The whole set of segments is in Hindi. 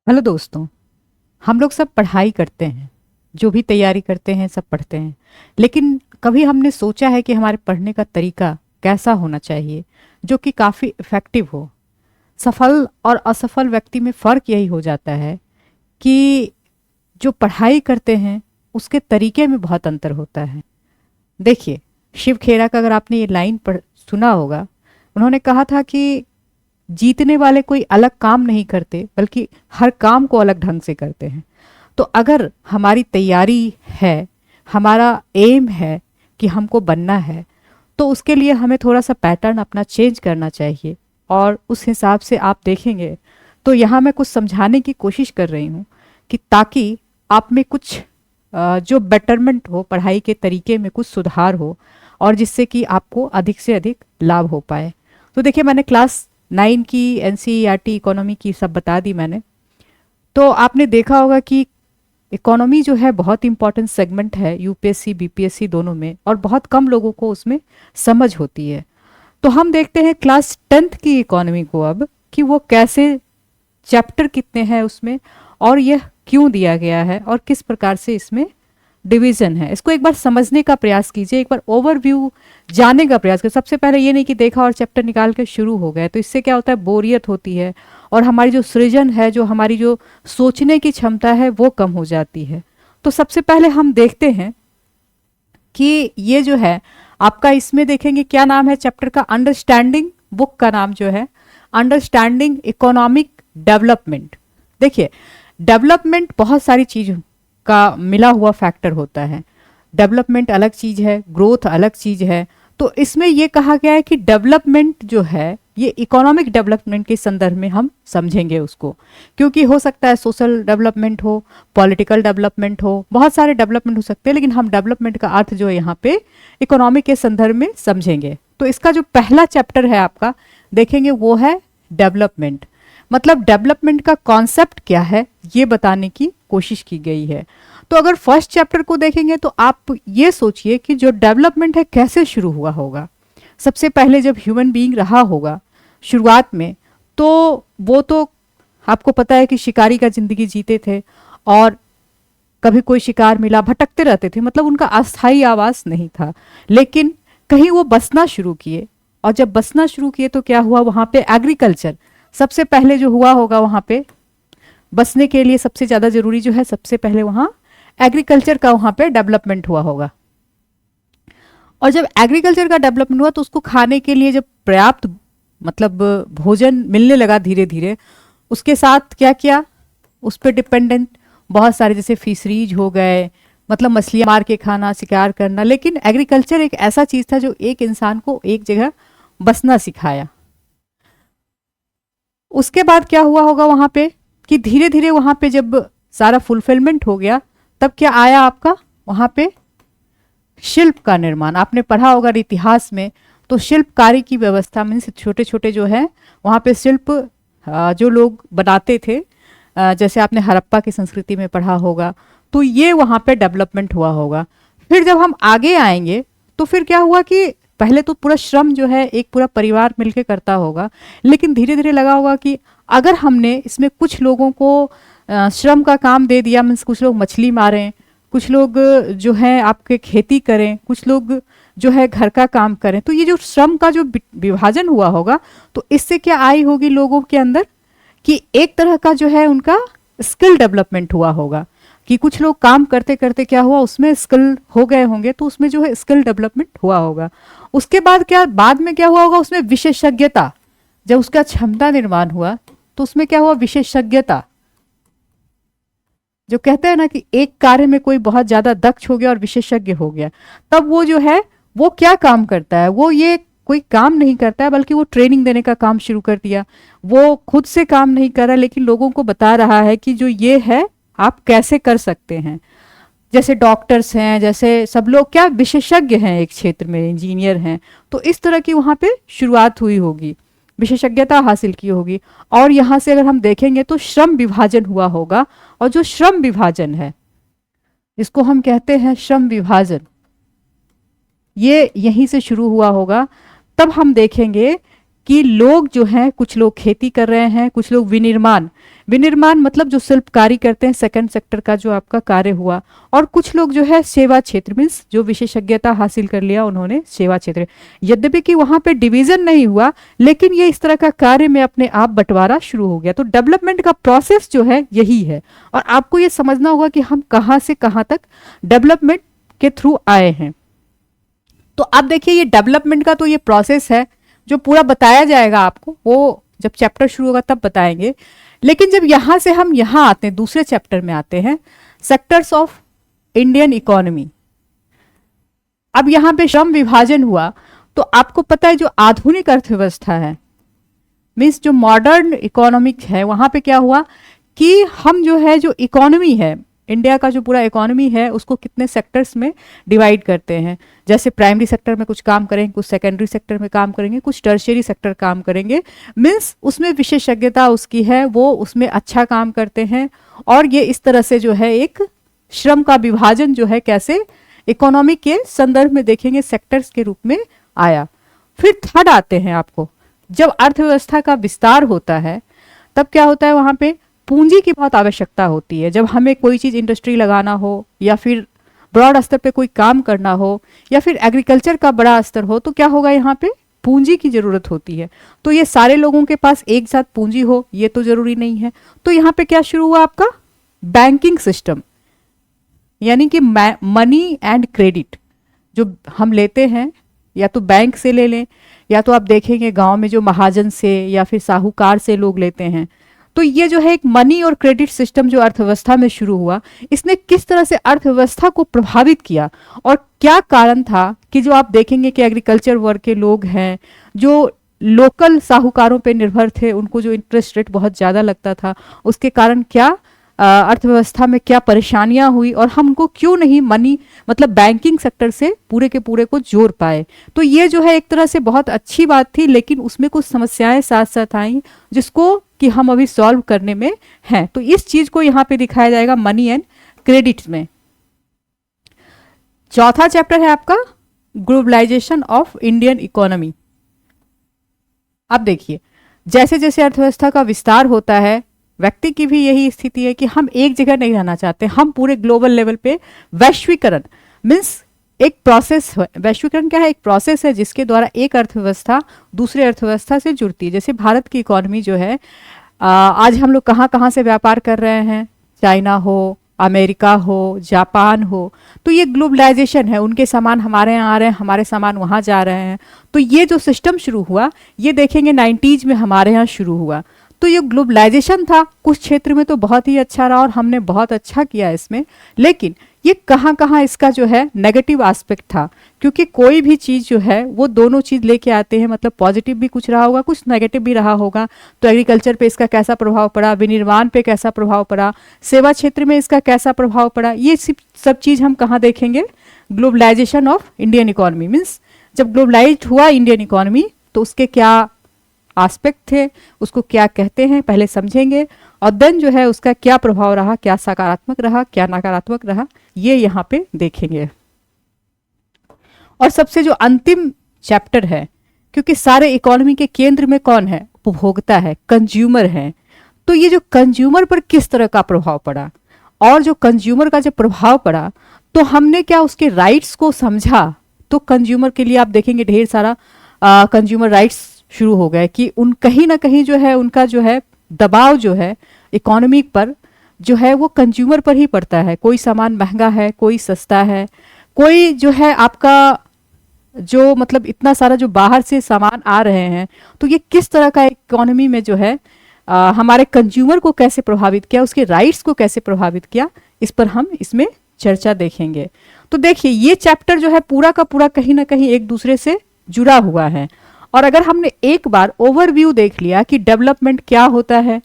हेलो दोस्तों। हम लोग सब पढ़ाई करते हैं, जो भी तैयारी करते हैं सब पढ़ते हैं। लेकिन कभी हमने सोचा है कि हमारे पढ़ने का तरीका कैसा होना चाहिए जो कि काफ़ी इफ़ेक्टिव हो। सफल और असफल व्यक्ति में फ़र्क यही हो जाता है कि जो पढ़ाई करते हैं उसके तरीके में बहुत अंतर होता है। देखिए, शिव खेरा का अगर आपने ये लाइन पढ़ सुना होगा, उन्होंने कहा था कि जीतने वाले कोई अलग काम नहीं करते बल्कि हर काम को अलग ढंग से करते हैं। तो अगर हमारी तैयारी है, हमारा एम है कि हमको बनना है, तो उसके लिए हमें थोड़ा सा पैटर्न अपना चेंज करना चाहिए। और उस हिसाब से आप देखेंगे तो यहाँ मैं कुछ समझाने की कोशिश कर रही हूँ कि ताकि आप में कुछ जो बेटरमेंट हो, पढ़ाई के तरीके में कुछ सुधार हो और जिससे कि आपको अधिक से अधिक लाभ हो पाए। तो देखिए, मैंने क्लास 9 की एनसीईआरटी इकोनॉमी की सब बता दी मैंने। तो आपने देखा होगा कि इकोनॉमी जो है बहुत इंपॉर्टेंट सेगमेंट है यूपीएससी बीपीएससी दोनों में, और बहुत कम लोगों को उसमें समझ होती है। तो हम देखते हैं क्लास 10th की इकोनॉमी को अब, कि वो कैसे, चैप्टर कितने हैं उसमें, और यह क्यों दिया गया है और किस प्रकार से इसमें डिवीजन है। इसको एक बार समझने का प्रयास कीजिए, एक बार ओवरव्यू जानने का प्रयास कीजिए। सबसे पहले ये नहीं कि देखा और चैप्टर निकाल के शुरू हो गए, तो इससे क्या होता है, बोरियत होती है और हमारी जो सृजन है, जो हमारी जो सोचने की क्षमता है, वो कम हो जाती है। तो सबसे पहले हम देखते हैं कि ये जो है आपका, इसमें देखेंगे क्या नाम है चैप्टर का, अंडरस्टैंडिंग, बुक का नाम जो है अंडरस्टैंडिंग इकोनॉमिक डेवलपमेंट। देखिए, डेवलपमेंट बहुत सारी चीज़ों का मिला हुआ फैक्टर होता है। डेवलपमेंट अलग चीज़ है, ग्रोथ अलग चीज़ है। तो इसमें यह कहा गया है कि डेवलपमेंट जो है ये इकोनॉमिक डेवलपमेंट के संदर्भ में हम समझेंगे उसको, क्योंकि हो सकता है सोशल डेवलपमेंट हो, पॉलिटिकल डेवलपमेंट हो, बहुत सारे डेवलपमेंट हो सकते हैं, लेकिन हम डेवलपमेंट का अर्थ जो है यहाँ पे इकोनॉमिक के संदर्भ में समझेंगे। तो इसका जो पहला चैप्टर है आपका, देखेंगे वो है डेवलपमेंट। मतलब डेवलपमेंट का कॉन्सेप्ट क्या है ये बताने की कोशिश की गई है। तो अगर फर्स्ट चैप्टर को देखेंगे तो आप ये सोचिए कि जो डेवलपमेंट है कैसे शुरू हुआ होगा। सबसे पहले जब ह्यूमन बीइंग रहा होगा शुरुआत में, तो वो तो आपको पता है कि शिकारी का जिंदगी जीते थे, और कभी कोई शिकार मिला भटकते रहते थे, मतलब उनका अस्थायी आवास नहीं था। लेकिन कहीं वो बसना शुरू किए, और जब बसना शुरू किए तो क्या हुआ, वहां पे एग्रीकल्चर सबसे पहले जो हुआ होगा। वहां पे बसने के लिए सबसे ज्यादा जरूरी जो है, सबसे पहले वहां एग्रीकल्चर का वहां पे डेवलपमेंट हुआ होगा। और जब एग्रीकल्चर का डेवलपमेंट हुआ तो उसको खाने के लिए जब पर्याप्त, मतलब भोजन मिलने लगा धीरे धीरे, उसके साथ क्या किया, उस पर डिपेंडेंट बहुत सारे जैसे फिशरीज हो गए, मतलब मछलियां मार के खाना, शिकार करना। लेकिन एग्रीकल्चर एक ऐसा चीज था जो एक इंसान को एक जगह बसना सिखाया। उसके बाद क्या हुआ होगा वहां पे, कि धीरे धीरे वहां पे जब सारा फुलफिलमेंट हो गया, तब क्या आया आपका वहां पे, शिल्प का निर्माण। आपने पढ़ा होगा इतिहास में, तो शिल्पकारी की व्यवस्था में छोटे छोटे जो है वहां पे शिल्प जो लोग बनाते थे, जैसे आपने हड़प्पा की संस्कृति में पढ़ा होगा, तो ये वहां पे डेवलपमेंट हुआ होगा। फिर जब हम आगे आएंगे तो फिर क्या हुआ कि पहले तो पूरा श्रम जो है एक पूरा परिवार मिलके करता होगा, लेकिन धीरे धीरे लगा होगा कि अगर हमने इसमें कुछ लोगों को श्रम का काम दे दिया, मीन्स कुछ लोग मछली मारें, कुछ लोग जो है आपके खेती करें, कुछ लोग जो है घर का काम करें, तो ये जो श्रम का जो विभाजन हुआ होगा, तो इससे क्या आई होगी लोगों के अंदर, कि एक तरह का जो है उनका स्किल डेवलपमेंट हुआ होगा, कि कुछ लोग काम करते करते क्या हुआ, उसमें स्किल हो गए होंगे, तो उसमें जो है स्किल डेवलपमेंट हुआ होगा। उसके बाद क्या, बाद में क्या हुआ होगा, उसमें विशेषज्ञता, जब उसका क्षमता निर्माण हुआ तो उसमें क्या हुआ, विशेषज्ञता। जो कहते हैं ना कि एक कार्य में कोई बहुत ज्यादा दक्ष हो गया और विशेषज्ञ हो गया, तब वो जो है वो क्या काम करता है, वो ये कोई काम नहीं करता है बल्कि वो ट्रेनिंग देने का काम शुरू कर दिया। वो खुद से काम नहीं कर रहा, लेकिन लोगों को बता रहा है कि जो ये है आप कैसे कर सकते हैं। जैसे डॉक्टर्स हैं, जैसे सब लोग क्या विशेषज्ञ हैं एक क्षेत्र में, इंजीनियर हैं, तो इस तरह की वहां पे शुरुआत हुई होगी, विशेषज्ञता हासिल की होगी। और यहाँ से अगर हम देखेंगे तो श्रम विभाजन हुआ होगा, और जो श्रम विभाजन है, इसको हम कहते हैं श्रम विभाजन, ये यहीं से शुरू हुआ होगा। तब हम देखेंगे कि लोग जो हैं, कुछ लोग खेती कर रहे हैं, कुछ लोग विनिर्माण, विनिर्माण मतलब जो शिल्पकारी करते हैं, सेकंड सेक्टर का जो आपका कार्य हुआ, और कुछ लोग जो है सेवा क्षेत्र मीन्स जो विशेषज्ञता हासिल कर लिया उन्होंने सेवा क्षेत्र। यद्यपि कि वहां पे डिवीजन नहीं हुआ, लेकिन ये इस तरह का कार्य में अपने आप बंटवारा शुरू हो गया। तो डेवलपमेंट का प्रोसेस जो है यही है, और आपको ये समझना होगा कि हम कहाँ से कहाँ तक डेवलपमेंट के थ्रू आए हैं। तो अब देखिए ये डेवलपमेंट का तो ये प्रोसेस है जो पूरा बताया जाएगा आपको, वो जब चैप्टर शुरू होगा तब बताएंगे। लेकिन जब यहां से हम यहां आते हैं, दूसरे चैप्टर में आते हैं, सेक्टर्स ऑफ इंडियन इकोनॉमी। अब यहां पे श्रम विभाजन हुआ, तो आपको पता है जो आधुनिक अर्थव्यवस्था है मीन्स जो मॉडर्न इकोनॉमिक है, वहां पे क्या हुआ कि हम जो है जो इकोनॉमी है इंडिया का, जो पूरा इकोनॉमी है उसको कितने सेक्टर्स में डिवाइड करते हैं। जैसे प्राइमरी सेक्टर में कुछ काम करेंगे, कुछ सेकेंडरी सेक्टर में काम करेंगे, कुछ टर्शियरी सेक्टर काम करेंगे, मीन्स उसमें विशेषज्ञता उसकी है, वो उसमें अच्छा काम करते हैं। और ये इस तरह से जो है एक श्रम का विभाजन जो है कैसे इकोनॉमी के संदर्भ में देखेंगे सेक्टर्स के रूप में आया। फिर थर्ड आते हैं आपको, जब अर्थव्यवस्था का विस्तार होता है तब क्या होता है, वहां पे पूंजी की बहुत आवश्यकता होती है। जब हमें कोई चीज इंडस्ट्री लगाना हो, या फिर ब्रॉड स्तर पे कोई काम करना हो, या फिर एग्रीकल्चर का बड़ा स्तर हो, तो क्या होगा, यहाँ पे पूंजी की जरूरत होती है। तो ये सारे लोगों के पास एक साथ पूंजी हो ये तो जरूरी नहीं है। तो यहाँ पे क्या शुरू हुआ आपका बैंकिंग सिस्टम, यानी कि मनी एंड क्रेडिट जो हम लेते हैं, या तो बैंक से ले लें, या तो आप देखेंगे गांव में जो महाजन से या फिर साहूकार से लोग लेते हैं। तो ये जो है एक मनी और क्रेडिट सिस्टम जो अर्थव्यवस्था में शुरू हुआ, इसने किस तरह से अर्थव्यवस्था को प्रभावित किया, और क्या कारण था कि जो आप देखेंगे कि एग्रीकल्चर वर्ग के लोग हैं जो लोकल साहूकारों पे निर्भर थे, उनको जो इंटरेस्ट रेट बहुत ज़्यादा लगता था, उसके कारण क्या अर्थव्यवस्था में क्या परेशानियां हुई, और हमको क्यों नहीं मनी मतलब बैंकिंग सेक्टर से पूरे के पूरे को जोड़ पाए। तो ये जो है एक तरह से बहुत अच्छी बात थी, लेकिन उसमें कुछ समस्याएं साथ साथ आई जिसको कि हम अभी सॉल्व करने में हैं। तो इस चीज को यहाँ पे दिखाया जाएगा मनी एंड क्रेडिट में। चौथा चैप्टर है आपका ग्लोबलाइजेशन ऑफ इंडियन इकोनॉमी। अब देखिए जैसे जैसे अर्थव्यवस्था का विस्तार होता है, व्यक्ति की भी यही स्थिति है कि हम एक जगह नहीं रहना चाहते, हम पूरे ग्लोबल लेवल पे वैश्वीकरण मीन्स एक प्रोसेस है। वैश्वीकरण क्या है, एक प्रोसेस है जिसके द्वारा एक अर्थव्यवस्था दूसरे अर्थव्यवस्था से जुड़ती है। जैसे भारत की इकोनॉमी जो है, आज हम लोग कहाँ कहाँ से व्यापार कर रहे हैं, चाइना हो, अमेरिका हो, जापान हो, तो ये ग्लोबलाइजेशन है। उनके सामान हमारे यहाँ आ रहे हैं, हमारे सामान वहाँ जा रहे हैं। तो ये जो सिस्टम शुरू हुआ, ये देखेंगे 90s में हमारे यहाँ शुरू हुआ। तो ये ग्लोबलाइजेशन था, कुछ क्षेत्र में तो बहुत ही अच्छा रहा और हमने बहुत अच्छा किया इसमें, लेकिन ये कहाँ कहाँ इसका जो है नेगेटिव एस्पेक्ट था, क्योंकि कोई भी चीज़ जो है वो दोनों चीज़ लेके आते हैं, मतलब पॉजिटिव भी कुछ रहा होगा, कुछ नेगेटिव भी रहा होगा। तो एग्रीकल्चर पे इसका कैसा प्रभाव पड़ा, विनिर्माण पे कैसा प्रभाव पड़ा, सेवा क्षेत्र में इसका कैसा प्रभाव पड़ा, ये सब चीज़ हम कहाँ देखेंगे, globalization of Indian economy means जब ग्लोबलाइज हुआ इंडियन इकोनॉमी तो उसके क्या एस्पेक्ट थे, उसको क्या कहते हैं पहले समझेंगे, और देन जो है उसका क्या प्रभाव रहा, क्या सकारात्मक रहा, क्या नकारात्मक रहा, ये यहाँ पे देखेंगे। और सबसे जो अंतिम चैप्टर है, क्योंकि सारे इकोनॉमी के केंद्र में कौन है, उपभोक्ता है, कंज्यूमर है। तो ये जो कंज्यूमर पर किस तरह का प्रभाव पड़ा, और जो कंज्यूमर का जब प्रभाव पड़ा तो हमने क्या उसके राइट्स को समझा। तो कंज्यूमर के लिए आप देखेंगे ढेर सारा कंज्यूमर राइट्स शुरू हो गए कि उन कहीं ना कहीं जो है उनका जो है दबाव जो है इकोनॉमी पर जो है वो कंज्यूमर पर ही पड़ता है। कोई सामान महंगा है, कोई सस्ता है, कोई जो है आपका जो मतलब इतना सारा जो बाहर से सामान आ रहे हैं, तो ये किस तरह का इकोनॉमी में जो है हमारे कंज्यूमर को कैसे प्रभावित किया, उसके राइट्स को कैसे प्रभावित किया, इस पर हम इसमें चर्चा देखेंगे। तो देखिए ये चैप्टर जो है पूरा का पूरा कहीं ना कहीं एक दूसरे से जुड़ा हुआ है। और अगर हमने एक बार ओवरव्यू देख लिया कि डेवलपमेंट क्या होता है,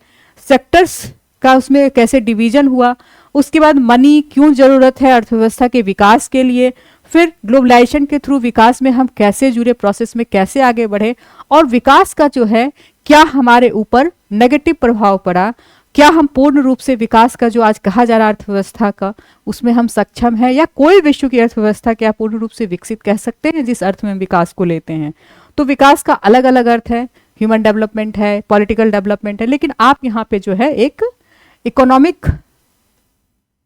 सेक्टर्स का उसमें कैसे डिवीजन हुआ, उसके बाद मनी क्यों जरूरत है अर्थव्यवस्था के विकास के लिए, फिर ग्लोबलाइजेशन के थ्रू विकास में हम कैसे जुड़े, प्रोसेस में कैसे आगे बढ़े, और विकास का जो है क्या हमारे ऊपर नेगेटिव प्रभाव पड़ा, क्या हम पूर्ण रूप से विकास का जो आज कहा जा रहा है अर्थव्यवस्था का उसमें हम सक्षम है, या कोई विश्व की अर्थव्यवस्था क्या पूर्ण रूप से विकसित कह सकते हैं जिस अर्थ में विकास को लेते हैं। तो विकास का अलग अलग अर्थ है, ह्यूमन डेवलपमेंट है, पॉलिटिकल डेवलपमेंट है, लेकिन आप यहाँ पे जो है एक इकोनॉमिक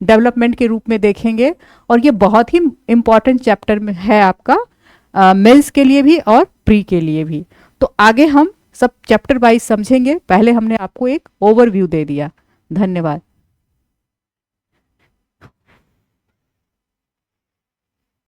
डेवलपमेंट के रूप में देखेंगे। और ये बहुत ही इंपॉर्टेंट चैप्टर में है आपका मेंस के लिए भी और प्री के लिए भी। तो आगे हम सब चैप्टर वाइज समझेंगे, पहले हमने आपको एक ओवरव्यू दे दिया। धन्यवाद।